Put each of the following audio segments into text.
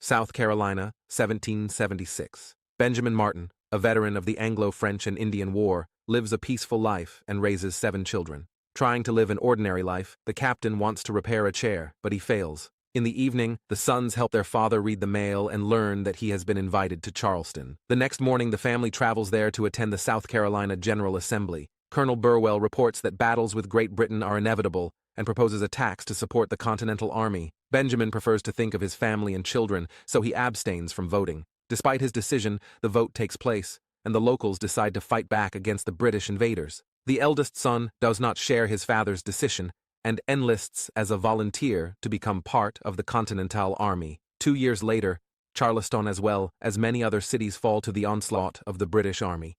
South Carolina, 1776. Benjamin Martin, a veteran of the Anglo-French and Indian War, lives a peaceful life and raises 7 children. Trying to live an ordinary life, the captain wants to repair a chair, but he fails. In the evening, the sons help their father read the mail and learn that he has been invited to Charleston. The next morning, the family travels there to attend the South Carolina General Assembly. Colonel Burwell reports that battles with Great Britain are inevitable and proposes a tax to support the Continental Army. Benjamin prefers to think of his family and children, so he abstains from voting. Despite his decision, the vote takes place, and the locals decide to fight back against the British invaders. The eldest son does not share his father's decision and enlists as a volunteer to become part of the Continental Army. 2 years later, Charleston as well as many other cities fall to the onslaught of the British Army.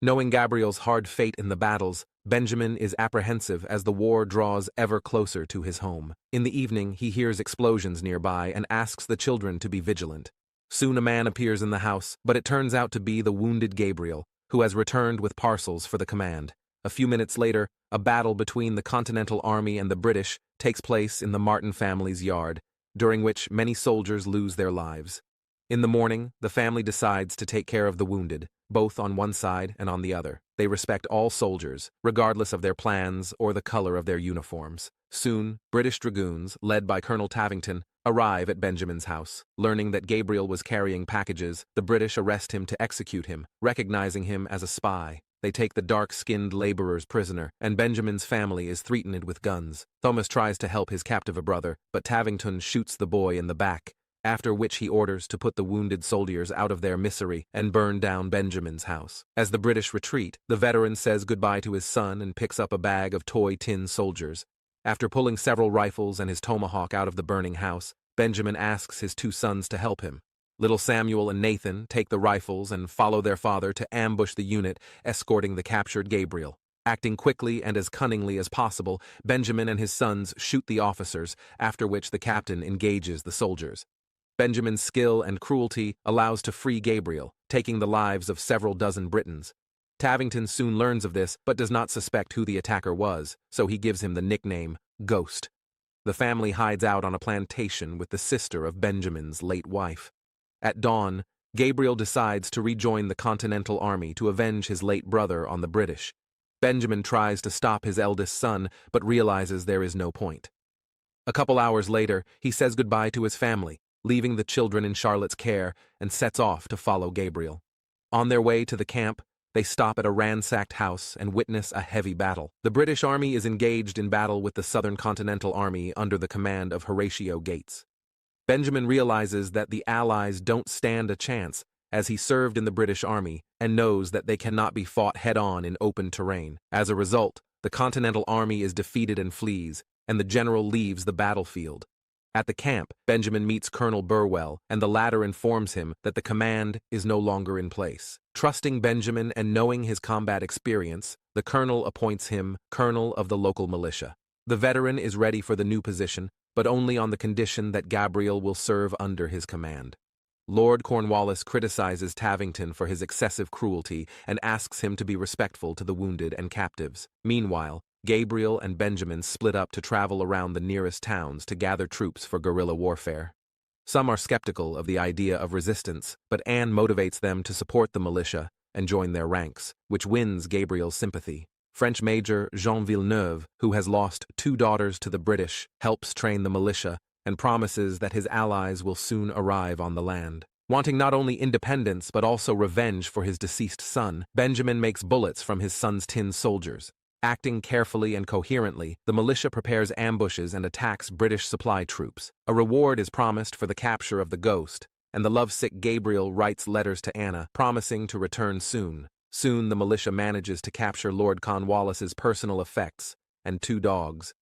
Knowing Gabriel's hard fate in the battles, Benjamin is apprehensive as the war draws ever closer to his home. In the evening, he hears explosions nearby and asks the children to be vigilant. Soon a man appears in the house, but it turns out to be the wounded Gabriel, who has returned with parcels for the command. A few minutes later, a battle between the Continental Army and the British takes place in the Martin family's yard, during which many soldiers lose their lives. In the morning, the family decides to take care of the wounded, both on one side and on the other. They respect all soldiers, regardless of their plans or the color of their uniforms. Soon, British dragoons, led by Colonel Tavington, arrive at Benjamin's house. Learning that Gabriel was carrying packages, the British arrest him to execute him, recognizing him as a spy. They take the dark-skinned laborers prisoner, and Benjamin's family is threatened with guns. Thomas tries to help his captive brother, but Tavington shoots the boy in the back, after which he orders to put the wounded soldiers out of their misery and burn down Benjamin's house. As the British retreat, the veteran says goodbye to his son and picks up a bag of toy tin soldiers. After pulling several rifles and his tomahawk out of the burning house, Benjamin asks his 2 sons to help him. Little Samuel and Nathan take the rifles and follow their father to ambush the unit escorting the captured Gabriel. Acting quickly and as cunningly as possible, Benjamin and his sons shoot the officers, after which the captain engages the soldiers. Benjamin's skill and cruelty allows to free Gabriel, taking the lives of several dozen Britons. Tavington soon learns of this but does not suspect who the attacker was, so he gives him the nickname Ghost. The family hides out on a plantation with the sister of Benjamin's late wife. At dawn, Gabriel decides to rejoin the Continental Army to avenge his late brother on the British. Benjamin tries to stop his eldest son but realizes there is no point. A couple hours later, he says goodbye to his family, leaving the children in Charlotte's care, and sets off to follow Gabriel. On their way to the camp, they stop at a ransacked house and witness a heavy battle. The British Army is engaged in battle with the Southern Continental Army under the command of Horatio Gates. Benjamin realizes that the Allies don't stand a chance, as he served in the British Army, and knows that they cannot be fought head-on in open terrain. As a result, the Continental Army is defeated and flees, and the general leaves the battlefield. At the camp, Benjamin meets Colonel Burwell, and the latter informs him that the command is no longer in place. Trusting Benjamin and knowing his combat experience, the colonel appoints him colonel of the local militia. The veteran is ready for the new position, but only on the condition that Gabriel will serve under his command. Lord Cornwallis criticizes Tavington for his excessive cruelty and asks him to be respectful to the wounded and captives. Meanwhile, Gabriel and Benjamin split up to travel around the nearest towns to gather troops for guerrilla warfare. Some are skeptical of the idea of resistance, but Anne motivates them to support the militia and join their ranks, which wins Gabriel's sympathy. French Major Jean Villeneuve, who has lost 2 daughters to the British, helps train the militia and promises that his allies will soon arrive on the land. Wanting not only independence but also revenge for his deceased son, Benjamin makes bullets from his son's tin soldiers. Acting carefully and coherently, the militia prepares ambushes and attacks British supply troops. A reward is promised for the capture of the Ghost, and the lovesick Gabriel writes letters to Anna, promising to return soon. Soon the militia manages to capture Lord Cornwallis's personal effects and 2 dogs.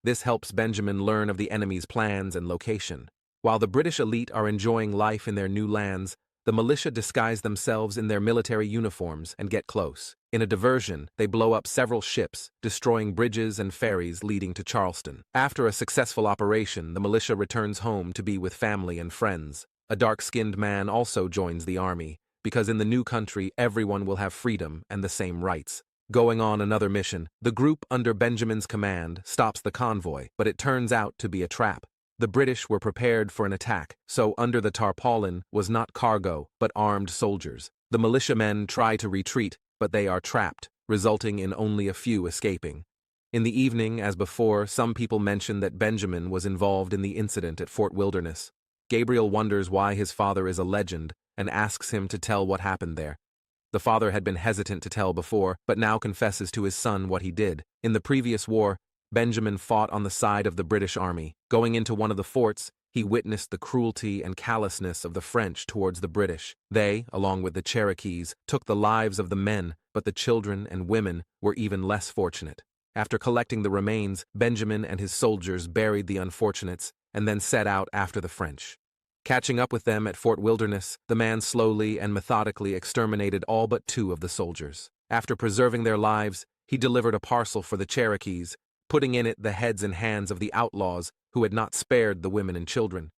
This helps Benjamin learn of the enemy's plans and location. While the British elite are enjoying life in their new lands, the militia disguise themselves in their military uniforms and get close. In a diversion, they blow up several ships, destroying bridges and ferries leading to Charleston. After a successful operation, the militia returns home to be with family and friends. A dark-skinned man also joins the army, because in the new country everyone will have freedom and the same rights. Going on another mission, the group under Benjamin's command stops the convoy, but it turns out to be a trap. The British were prepared for an attack, so under the tarpaulin was not cargo, but armed soldiers. The militiamen try to retreat, but they are trapped, resulting in only a few escaping. In the evening, as before, some people mention that Benjamin was involved in the incident at Fort Wilderness. Gabriel wonders why his father is a legend and asks him to tell what happened there. The father had been hesitant to tell before, but now confesses to his son what he did. In the previous war, Benjamin fought on the side of the British army. Going into one of the forts, he witnessed the cruelty and callousness of the French towards the British. They, along with the Cherokees, took the lives of the men, but the children and women were even less fortunate. After collecting the remains, Benjamin and his soldiers buried the unfortunates and then set out after the French. Catching up with them at Fort Wilderness, the man slowly and methodically exterminated all but 2 of the soldiers. After preserving their lives, he delivered a parcel for the Cherokees, putting in it the heads and hands of the outlaws who had not spared the women and children.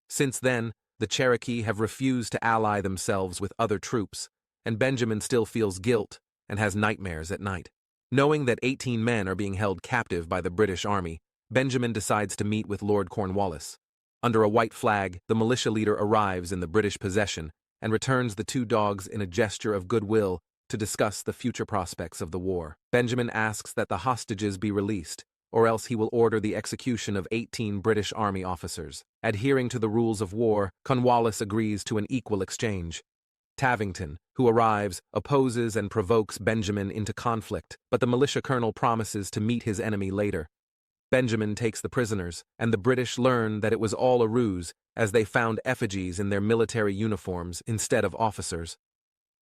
Since then, the Cherokee have refused to ally themselves with other troops, and Benjamin still feels guilt and has nightmares at night. Knowing that 18 men are being held captive by the British Army, Benjamin decides to meet with Lord Cornwallis. Under a white flag, the militia leader arrives in the British possession and returns the 2 dogs in a gesture of goodwill to discuss the future prospects of the war. Benjamin asks that the hostages be released, or else he will order the execution of 18 British Army officers. Adhering to the rules of war, Cornwallis agrees to an equal exchange. Tavington, who arrives, opposes and provokes Benjamin into conflict, but the militia colonel promises to meet his enemy later. Benjamin takes the prisoners, and the British learn that it was all a ruse, as they found effigies in their military uniforms instead of officers.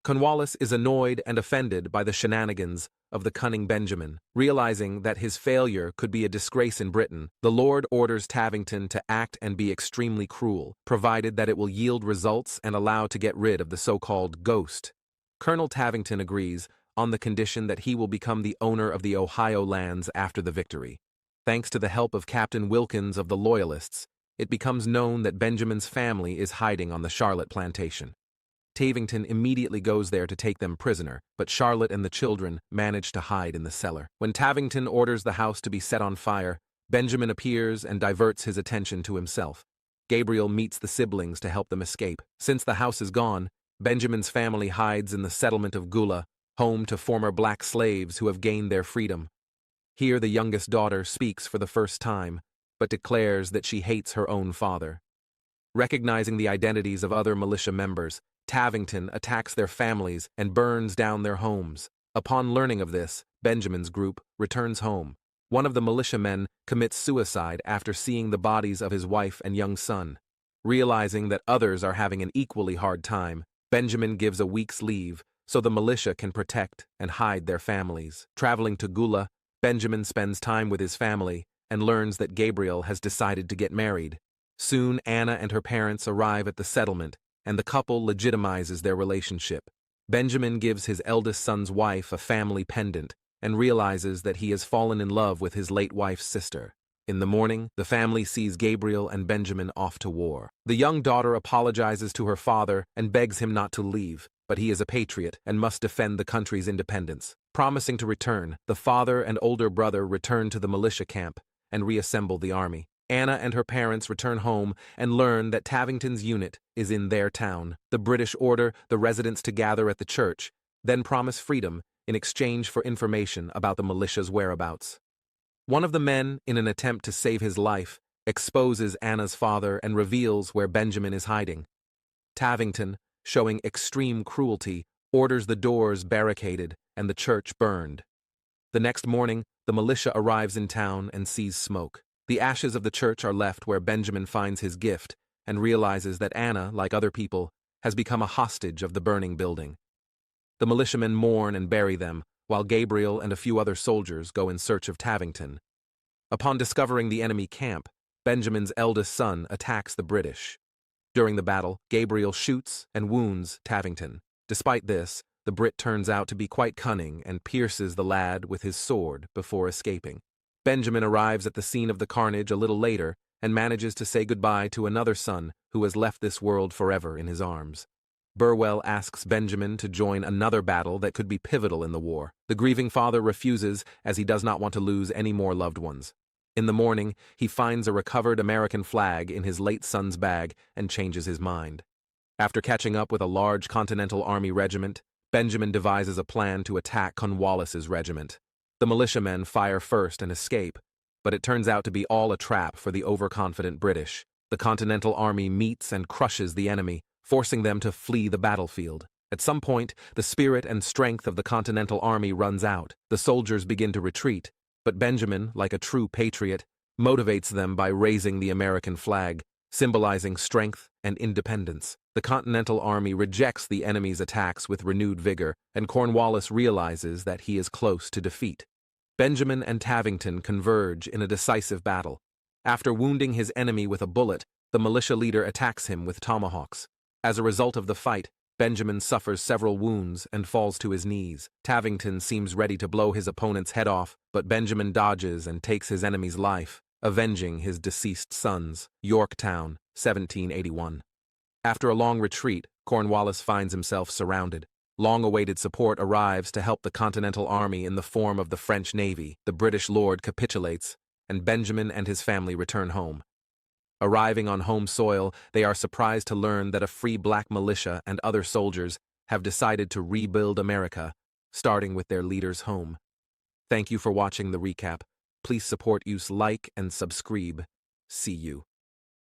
Cornwallis is annoyed and offended by the shenanigans of the cunning Benjamin. Realizing that his failure could be a disgrace in Britain, the Lord orders Tavington to act and be extremely cruel, provided that it will yield results and allow to get rid of the so-called ghost. Colonel Tavington agrees, on the condition that he will become the owner of the Ohio lands after the victory. Thanks to the help of Captain Wilkins of the Loyalists, it becomes known that Benjamin's family is hiding on the Charlotte plantation. Tavington immediately goes there to take them prisoner, but Charlotte and the children manage to hide in the cellar. When Tavington orders the house to be set on fire, Benjamin appears and diverts his attention to himself. Gabriel meets the siblings to help them escape. Since the house is gone, Benjamin's family hides in the settlement of Gula, home to former black slaves who have gained their freedom. Here the youngest daughter speaks for the first time, but declares that she hates her own father. Recognizing the identities of other militia members, Tavington attacks their families and burns down their homes. Upon learning of this, Benjamin's group returns home. One of the militiamen commits suicide after seeing the bodies of his wife and young son. Realizing that others are having an equally hard time, Benjamin gives a week's leave so the militia can protect and hide their families. Traveling to Gula, Benjamin spends time with his family and learns that Gabriel has decided to get married. Soon Anna and her parents arrive at the settlement, and the couple legitimizes their relationship. Benjamin gives his eldest son's wife a family pendant and realizes that he has fallen in love with his late wife's sister. In the morning, the family sees Gabriel and Benjamin off to war. The young daughter apologizes to her father and begs him not to leave, but he is a patriot and must defend the country's independence. Promising to return, the father and older brother return to the militia camp and reassemble the army. Anna and her parents return home and learn that Tavington's unit is in their town. The British order the residents to gather at the church, then promise freedom in exchange for information about the militia's whereabouts. One of the men, in an attempt to save his life, exposes Anna's father and reveals where Benjamin is hiding. Tavington, showing extreme cruelty, orders the doors barricaded and the church burned. The next morning, the militia arrives in town and sees smoke. The ashes of the church are left where Benjamin finds his gift and realizes that Anna, like other people, has become a hostage of the burning building. The militiamen mourn and bury them, while Gabriel and a few other soldiers go in search of Tavington. Upon discovering the enemy camp, Benjamin's eldest son attacks the British. During the battle, Gabriel shoots and wounds Tavington. Despite this, the Brit turns out to be quite cunning and pierces the lad with his sword before escaping. Benjamin arrives at the scene of the carnage a little later and manages to say goodbye to another son who has left this world forever in his arms. Burwell asks Benjamin to join another battle that could be pivotal in the war. The grieving father refuses as he does not want to lose any more loved ones. In the morning, he finds a recovered American flag in his late son's bag and changes his mind. After catching up with a large Continental Army regiment, Benjamin devises a plan to attack Cornwallis's regiment. The militiamen fire first and escape, but it turns out to be all a trap for the overconfident British. The Continental Army meets and crushes the enemy, forcing them to flee the battlefield. At some point, the spirit and strength of the Continental Army runs out. The soldiers begin to retreat, but Benjamin, like a true patriot, motivates them by raising the American flag, symbolizing strength and independence. The Continental Army rejects the enemy's attacks with renewed vigor, and Cornwallis realizes that he is close to defeat. Benjamin and Tavington converge in a decisive battle. After wounding his enemy with a bullet, the militia leader attacks him with tomahawks. As a result of the fight, Benjamin suffers several wounds and falls to his knees. Tavington seems ready to blow his opponent's head off, but Benjamin dodges and takes his enemy's life, avenging his deceased sons. Yorktown, 1781. After a long retreat, Cornwallis finds himself surrounded. Long-awaited support arrives to help the Continental Army in the form of the French Navy. The British lord capitulates, and Benjamin and his family return home. Arriving on home soil, they are surprised to learn that a free black militia and other soldiers have decided to rebuild America, starting with their leader's home. Thank you for watching the recap. Please support use, like, and subscribe. See you.